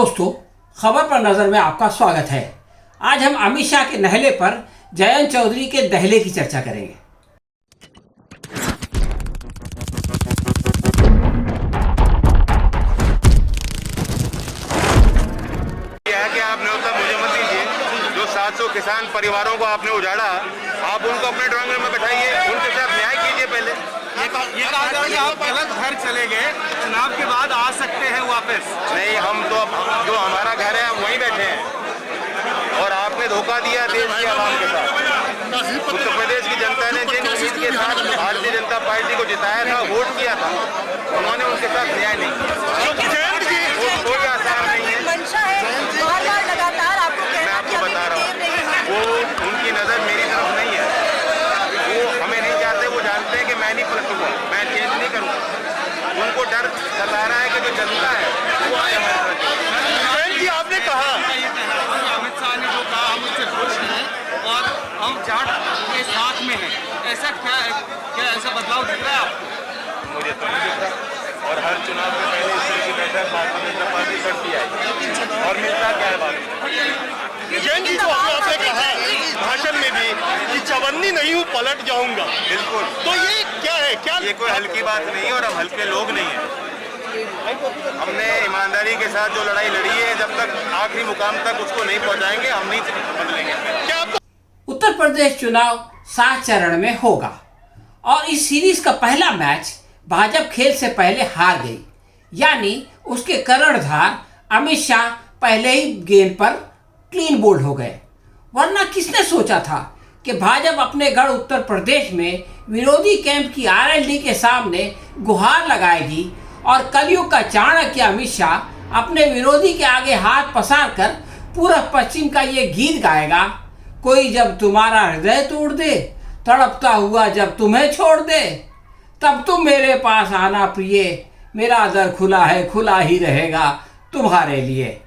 दोस्तों, खबर पर नजर में आपका स्वागत है। आज हम अमित शाह के नहले पर जयंत चौधरी के दहले की चर्चा करेंगे। कि आप न्योता मुझे मत दीजिए। जो 700 किसान परिवारों को आपने उजाड़ा, आप उनको अपने ड्राइंग रूम में बैठाइए, उनके साथ न्याय कीजिए। पहले ये कहा जा रहा है कि आप गलत घर चले गए, चुनाव के बाद आ सकते हैं वापस। नहीं, हम तो जो हमारा घर है हम वहीं बैठे हैं और आपने धोखा दिया देश की आवाम के साथ। उत्तर प्रदेश की जनता ने जिन उम्मीद के साथ भारतीय जनता पार्टी को जिताया था, वोट किया था, उन्होंने उनके साथ न्याय नहीं किया। कोई आसान नहीं है। मैं आपको बता रहा हूँ, वो उनकी नजर मेरी तरफ नहीं है। वो हमें नहीं चाहते, वो जानते हैं कि मैं नहीं पलटूंगा, मैं चेंज नहीं करूँगा। उनको डर सता रहा है कि जो जनता है वो आए हमारे साथ। जी, आपने कहा अमित शाह ने जो कहा, हम उससे खुश हैं और हम जाट के साथ में हैं। ऐसा क्या ऐसा बदलाव दिख रहा है आपको? मुझे तो नहीं दिख रहा। और हर चुनाव से पहले इस तरह की बैठक भारतीय जनता पार्टी करती आई और मिलता क्या है बात। जयंत जी, जो आपने कहा भाषण में भी कि चवन्नी नहीं हूँ, पलट जाऊंगा, बिल्कुल। तो ये क्या है? क्या ये कोई हल्की बात नहीं है और हम हल्के लोग नहीं हैं। हमने ईमानदारी के साथ जो लड़ाई लड़ी है, जब तक आखिरी मुकाम तक उसको नहीं पहुंचाएंगे, हम नहीं बदलेंगे। क्या आपको उत्तर प्रदेश चुनाव 7 चरण में होगा और इस सीरीज का पहला मैच भाजपा खेल से पहले हार गई, यानी उसके कर्णधार अमित शाह पहले ही गेंद पर क्लीन बोल्ड हो गए। वरना किसने सोचा था कि भाजपा अपने गढ़ उत्तर प्रदेश में विरोधी कैंप की आरएलडी के सामने गुहार लगाएगी और कलयुग का चाणक्य अमित शाह अपने विरोधी के आगे हाथ पसार कर पूर्व पश्चिम का ये गीत गाएगा। कोई जब तुम्हारा हृदय तोड़ दे, तड़पता हुआ जब तुम्हें छोड़ दे, तब तुम मेरे पास आना प्रिय, मेरा दर खुला है, खुला ही रहेगा तुम्हारे लिए।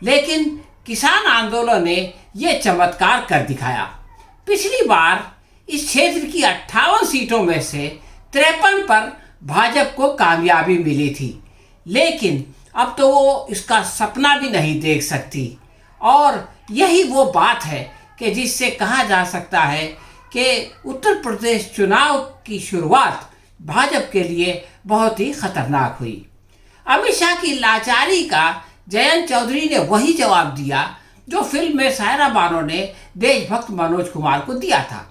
लेकिन किसान आंदोलन ने यह चमत्कार कर दिखाया। पिछली बार इस क्षेत्र की 58 सीटों में से 53 पर भाजपा को कामयाबी मिली थी, लेकिन अब तो वो इसका सपना भी नहीं देख सकती। और यही वो बात है कि जिससे कहा जा सकता है कि उत्तर प्रदेश चुनाव की शुरुआत भाजपा के लिए बहुत ही खतरनाक हुई। अमित शाह की लाचारी का जयंत चौधरी ने वही जवाब दिया जो फिल्म में सायरा बानो ने देशभक्त मनोज कुमार को दिया था।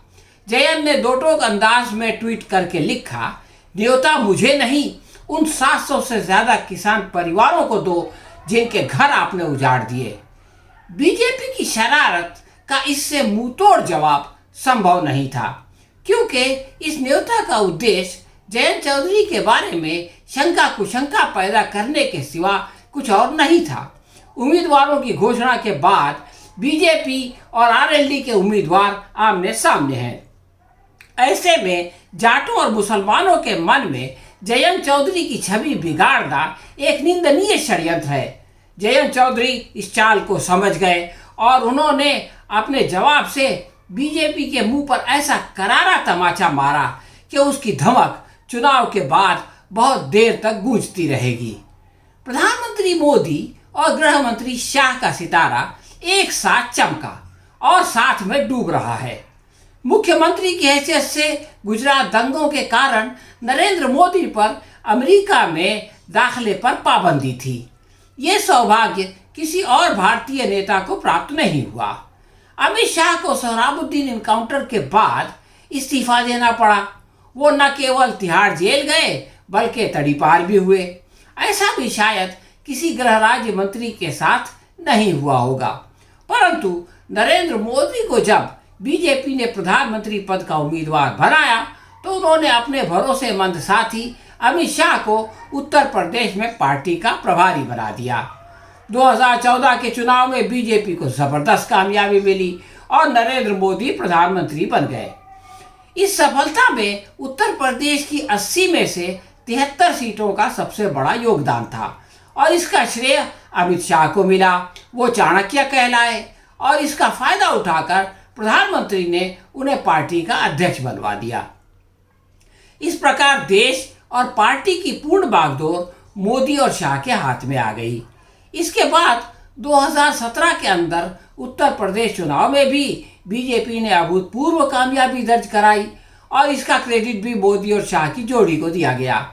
जयंत ने दो टोक अंदाज में ट्वीट करके लिखा, न्योता मुझे नहीं, उन 700 से ज्यादा किसान परिवारों को दो जिनके घर आपने उजाड़ दिए। बीजेपी की शरारत का इससे मुंहतोड़ जवाब संभव नहीं था, क्योंकि इस न्योता का उद्देश्य जयंत चौधरी के बारे में शंका कुशंका पैदा करने के सिवा कुछ और नहीं था। उम्मीदवारों की घोषणा के बाद बीजेपी और आरएलडी के उम्मीदवार आमने सामने हैं। ऐसे में जाटों और मुसलमानों के मन में जयंत चौधरी की छवि बिगाड़ना एक निंदनीय षड्यंत्र है। जयंत चौधरी इस चाल को समझ गए और उन्होंने अपने जवाब से बीजेपी के मुंह पर ऐसा करारा तमाचा मारा कि उसकी धमक चुनाव के बाद बहुत देर तक गूंजती रहेगी। प्रधानमंत्री मोदी और गृह मंत्री शाह का सितारा एक साथ चमका और साथ में डूब रहा है। मुख्यमंत्री की हैसियत से गुजरात दंगों के कारण नरेंद्र मोदी पर अमेरिका में दाखिले पर पाबंदी थी। ये सौभाग्य किसी और भारतीय नेता को प्राप्त नहीं हुआ। अमित शाह को सोहराबुद्दीन इनकाउंटर के बाद इस्तीफा देना पड़ा। वो न केवल तिहाड़ जेल गए बल्कि तड़ीपार भी हुए। ऐसा भी शायद किसी गृह राज्य मंत्री के साथ नहीं हुआ होगा। परंतु नरेंद्र मोदी को जब बीजेपी ने प्रधानमंत्री पद का उम्मीदवार बनाया तो उन्होंने अपने भरोसेमंद साथी अमित शाह को उत्तर प्रदेश में पार्टी का प्रभारी बना दिया। 2014 के चुनाव में बीजेपी को जबरदस्त कामयाबी मिली और नरेंद्र मोदी प्रधानमंत्री बन गए। इस सफलता में उत्तर प्रदेश की 80 में से 73 सीटों का सबसे बड़ा योगदान था और इसका श्रेय अमित शाह को मिला। वो चाणक्य कहलाए और इसका फायदा उठाकर प्रधानमंत्री ने उन्हें पार्टी का अध्यक्ष बनवा दिया। इस प्रकार देश और पार्टी की पूर्ण बागडोर मोदी और शाह के हाथ में आ गई। इसके बाद 2017 के अंदर उत्तर प्रदेश चुनाव में भी बीजेपी ने अभूतपूर्व कामयाबी दर्ज कराई और इसका क्रेडिट भी मोदी और शाह की जोड़ी को दिया गया।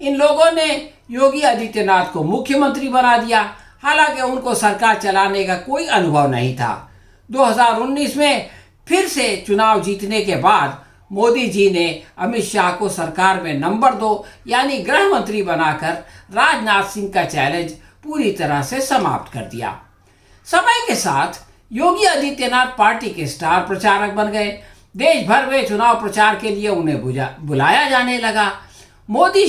इन लोगों ने योगी आदित्यनाथ को मुख्यमंत्री बना दिया, हालांकि उनको सरकार चलाने का कोई अनुभव नहीं था। 2019 में फिर से चुनाव जीतने के बाद मोदी जी ने अमित शाह को सरकार में नंबर 2 यानी गृह मंत्री बनाकर राजनाथ सिंह का चैलेंज पूरी तरह से समाप्त कर दिया। समय के साथ योगी आदित्यनाथ पार्टी के स्टार प्रचारक बन गए। देश भर में चुनाव प्रचार के लिए उन्हें बुलाया जाने लगा। मोदी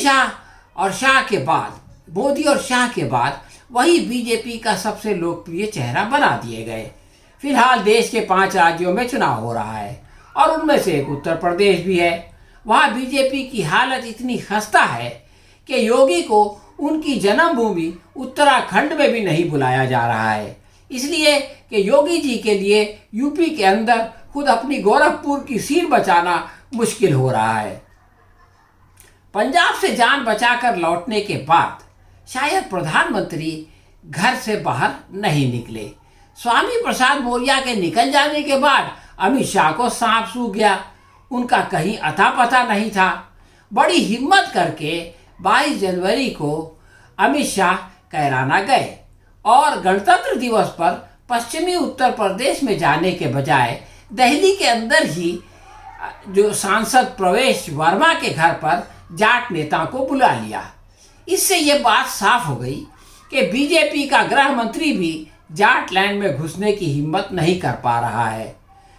और शाह के बाद वही बीजेपी का सबसे लोकप्रिय चेहरा बना दिए गए। फिलहाल देश के 5 राज्यों में चुनाव हो रहा है और उनमें से एक उत्तर प्रदेश भी है। वहाँ बीजेपी की हालत इतनी खस्ता है कि योगी को उनकी जन्मभूमि उत्तराखंड में भी नहीं बुलाया जा रहा है, इसलिए कि योगी जी के लिए यूपी के अंदर खुद अपनी गोरखपुर की सीट बचाना मुश्किल हो रहा है। पंजाब से जान बचाकर लौटने के बाद शायद प्रधानमंत्री घर से बाहर नहीं निकले। स्वामी प्रसाद मौर्य के निकल जाने के बाद अमित शाह को सांप सूख गया, उनका कहीं अता पता नहीं था। बड़ी हिम्मत करके 22 जनवरी को अमित शाह कैराना गए और गणतंत्र दिवस पर पश्चिमी उत्तर प्रदेश में जाने के बजाय दिल्ली के अंदर ही जो सांसद प्रवेश वर्मा के घर पर जाट नेता को बुला लिया। इससे ये बात साफ हो गई कि बीजेपी का गृह मंत्री भी जाट लैंड में घुसने की हिम्मत नहीं कर पा रहा है।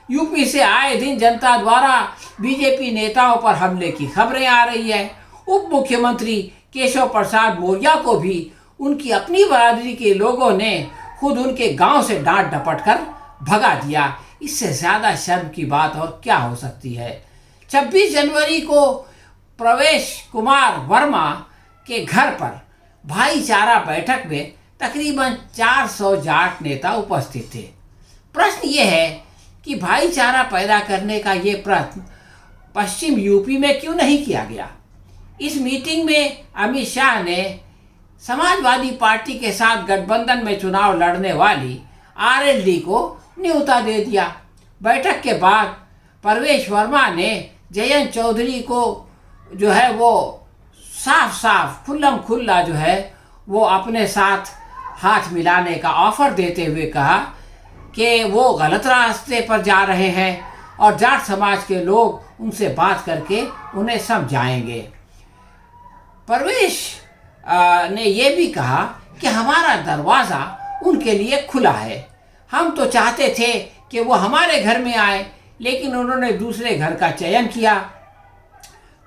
यूपी से आए दिन जनता द्वारा बीजेपी नेताओं पर हमले की खबरें आ रही है। उप मुख्यमंत्री केशव प्रसाद मौर्य को भी उनकी अपनी बरादरी के लोगों ने खुद उनके गांव से डांट डपट कर भगा दिया। इससे ज़्यादा शर्म की बात और क्या हो सकती है। 26 जनवरी को प्रवेश कुमार वर्मा के घर पर भाईचारा बैठक में तकरीबन 400 जाट नेता उपस्थित थे। प्रश्न ये है कि भाईचारा पैदा करने का ये प्रयत्न पश्चिम यूपी में क्यों नहीं किया गया। इस मीटिंग में अमित शाह ने समाजवादी पार्टी के साथ गठबंधन में चुनाव लड़ने वाली आरएलडी को न्योता दे दिया। बैठक के बाद परवेश वर्मा ने जयंत चौधरी को जो है वो साफ खुल्लम खुल्ला जो है वो अपने साथ हाथ मिलाने का ऑफर देते हुए कहा कि वो गलत रास्ते पर जा रहे हैं और जाट समाज के लोग उनसे बात करके उन्हें समझाएंगे। परवेश ने ये भी कहा कि हमारा दरवाज़ा उनके लिए खुला है। हम तो चाहते थे कि वो हमारे घर में आए, लेकिन उन्होंने दूसरे घर का चयन किया।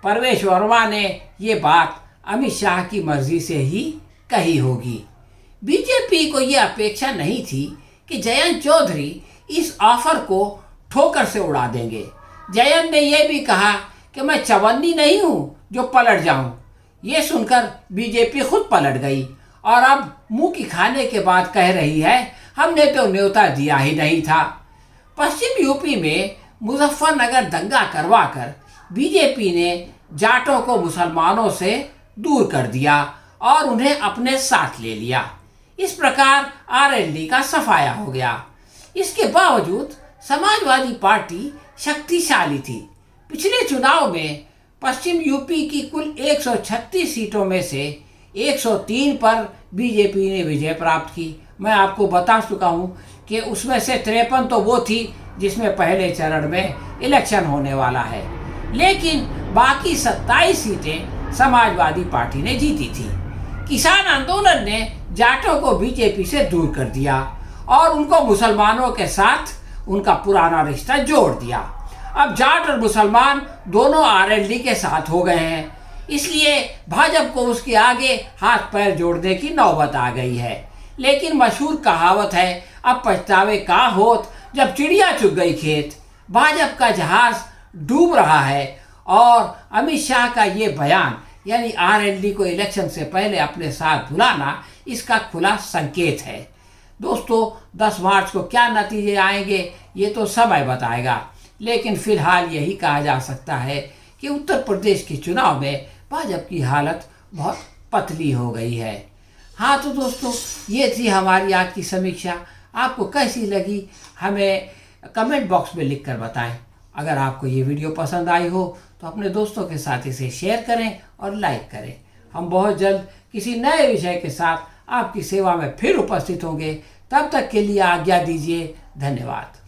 परवेश वर्मा ने ये बात अमित शाह की मर्जी से ही कही होगी। बीजेपी को ये अपेक्षा नहीं थी कि जयंत चौधरी इस ऑफर को ठोकर से उड़ा देंगे। जयंत ने यह भी कहा कि मैं चवन्नी नहीं हूँ जो पलट जाऊँ। ये सुनकर बीजेपी खुद पलट गई और अब मुंह की खाने के बाद कह रही है हमने तो न्योता दिया ही नहीं था। पश्चिम यूपी में मुजफ्फरनगर दंगा करवाकर बीजेपी ने जाटों को मुसलमानों से दूर कर दिया और उन्हें अपने साथ ले लिया। इस प्रकार आरएलडी का सफाया हो गया। इसके बावजूद समाजवादी पार्टी शक्तिशाली थी। पिछले चुनाव में पश्चिम यूपी की कुल 136 सीटों में से 103 पर बीजेपी ने विजय प्राप्त की। मैं आपको बता चुका हूं कि उसमें से 53 तो वो थी जिसमें पहले चरण में इलेक्शन होने वाला है, लेकिन बाकी 27 सीटें समाजवादी पार्टी ने जीती थी। किसान आंदोलन ने जाटों को बीजेपी से दूर कर दिया और उनको मुसलमानों के साथ उनका पुराना रिश्ता जोड़ दिया। अब जाट और मुसलमान दोनों आरएलडी के साथ हो गए हैं, इसलिए भाजपा को उसके आगे हाथ पैर जोड़ने की नौबत आ गई है। लेकिन मशहूर कहावत है अब पछतावे का होत जब चिड़िया चुग गई खेत। भाजपा का जहाज डूब रहा है और अमित शाह का ये बयान यानी आरएलडी को इलेक्शन से पहले अपने साथ बुलाना इसका खुला संकेत है। दोस्तों 10 मार्च को क्या नतीजे आएंगे ये तो समय बताएगा, लेकिन फिलहाल यही कहा जा सकता है कि उत्तर प्रदेश के चुनाव में भाजपा की हालत बहुत पतली हो गई है। हाँ तो दोस्तों, ये थी हमारी आज की समीक्षा। आपको कैसी लगी हमें कमेंट बॉक्स में लिख कर बताएं। अगर आपको ये वीडियो पसंद आई हो तो अपने दोस्तों के साथ इसे शेयर करें और लाइक करें। हम बहुत जल्द किसी नए विषय के साथ आपकी सेवा में फिर उपस्थित होंगे। तब तक के लिए आज्ञा दीजिए। धन्यवाद।